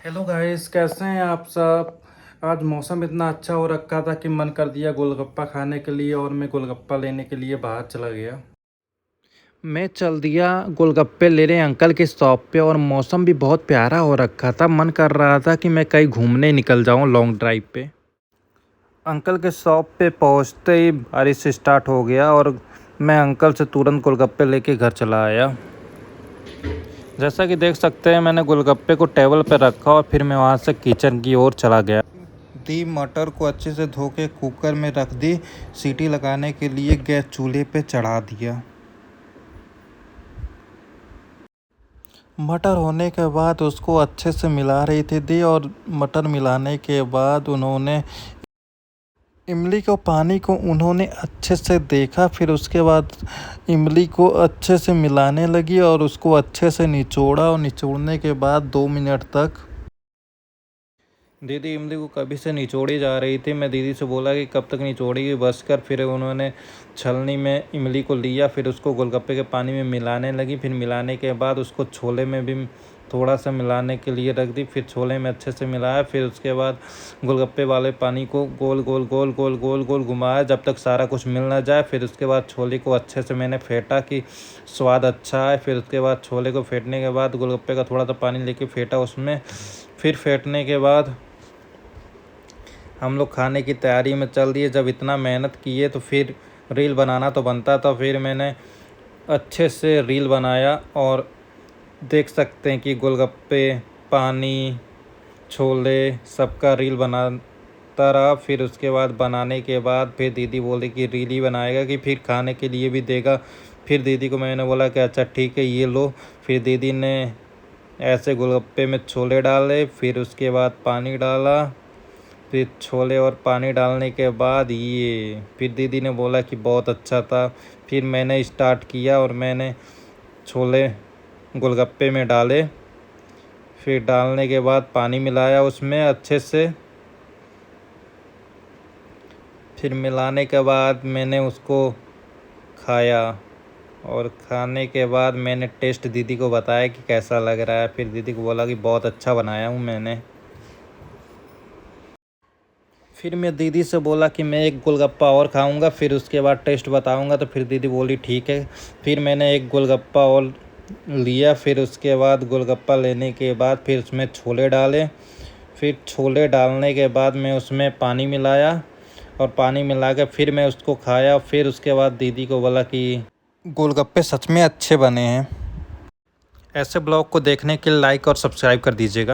Hello guys, कैसे हैं आप सब। आज मौसम इतना अच्छा हो रखा था कि मन कर दिया गोलगप्पा खाने के लिए और मैं गोलगप्पा लेने के लिए बाहर चला गया। मैं चल दिया गोलगप्पे लेने अंकल के शॉप पे और मौसम भी बहुत प्यारा हो रखा था। मन कर रहा था कि मैं कहीं घूमने निकल जाऊं लॉन्ग ड्राइव पे। अंकल के शॉप पे पहुंचते ही बारिश स्टार्ट हो गया और मैं अंकल से तुरंत गोलगप्पे लेके घर चला आया। जैसा कि देख सकते हैं, मैंने गोलगप्पे को टेबल पर रखा और फिर मैं वहां से किचन की ओर चला गया। दी मटर को अच्छे से धो के कुकर में रख दी। सीटी लगाने के लिए गैस चूल्हे पे चढ़ा दिया। मटर होने के बाद उसको अच्छे से मिला रही थी दी, और मटर मिलाने के बाद उन्होंने इमली को पानी को उन्होंने अच्छे से देखा। फिर उसके बाद इमली को अच्छे से मिलाने लगी और उसको अच्छे से निचोड़ा, और निचोड़ने के बाद 2 मिनट तक दीदी इमली को कभी से निचोड़ी जा रही थी। मैं दीदी से बोला कि कब तक निचोड़ेगी, बस कर। फिर उन्होंने छलनी में इमली को लिया, फिर उसको गोलगप्पे के पानी में मिलाने लगी। फिर मिलाने के बाद उसको छोले में भी थोड़ा सा मिलाने के लिए रख दी। फिर छोले में अच्छे से मिलाया। फिर उसके बाद गोलगप्पे वाले पानी को गोल गोल गोल गोल गोल गोल घुमाया जब तक सारा कुछ मिल ना जाए। फिर उसके बाद छोले को अच्छे से मैंने फेंटा कि स्वाद अच्छा है। फिर उसके बाद छोले को फेंटने के बाद गोलगप्पे का थोड़ा सा पानी लेके फेंटा उसमें। फिर फेंटने के बाद हम लोग खाने की तैयारी में चल दिए। जब इतना मेहनत किए तो फिर रील बनाना तो बनता था। फिर मैंने अच्छे से रील बनाया और देख सकते हैं कि गोलगप्पे, पानी, छोले सबका रील बनाता रहा। फिर उसके बाद बनाने के बाद फिर दीदी बोली कि रील ही बनाएगा कि फिर खाने के लिए भी देगा। फिर दीदी को मैंने बोला कि अच्छा ठीक है, ये लो। फिर दीदी ने ऐसे गोलगप्पे में छोले डाले, फिर उसके बाद पानी डाला। फिर छोले और पानी डालने के बाद ये फिर दीदी ने बोला कि बहुत अच्छा था। फिर मैंने स्टार्ट किया और मैंने छोले गोलगप्पे में डाले। फिर डालने के बाद पानी मिलाया उसमें अच्छे से। फिर मिलाने के बाद मैंने उसको खाया, और खाने के बाद मैंने टेस्ट दीदी को बताया कि कैसा लग रहा है। फिर दीदी को बोला कि बहुत अच्छा बनाया हूँ मैंने। फिर मैं दीदी से बोला कि मैं एक गोलगप्पा और खाऊंगा, फिर उसके बाद टेस्ट बताऊंगा। तो फिर दीदी बोली ठीक है। फिर मैंने एक गोलगप्पा और लिया। फिर उसके बाद गोलगप्पा लेने के बाद फिर उसमें छोले डाले। फिर छोले डालने के बाद मैं उसमें पानी मिलाया, और पानी मिला के फिर मैं उसको खाया। फिर उसके बाद दीदी को बोला कि गोलगप्पे सच में अच्छे बने हैं। ऐसे ब्लॉग को देखने के लिए लाइक और सब्सक्राइब कर दीजिएगा।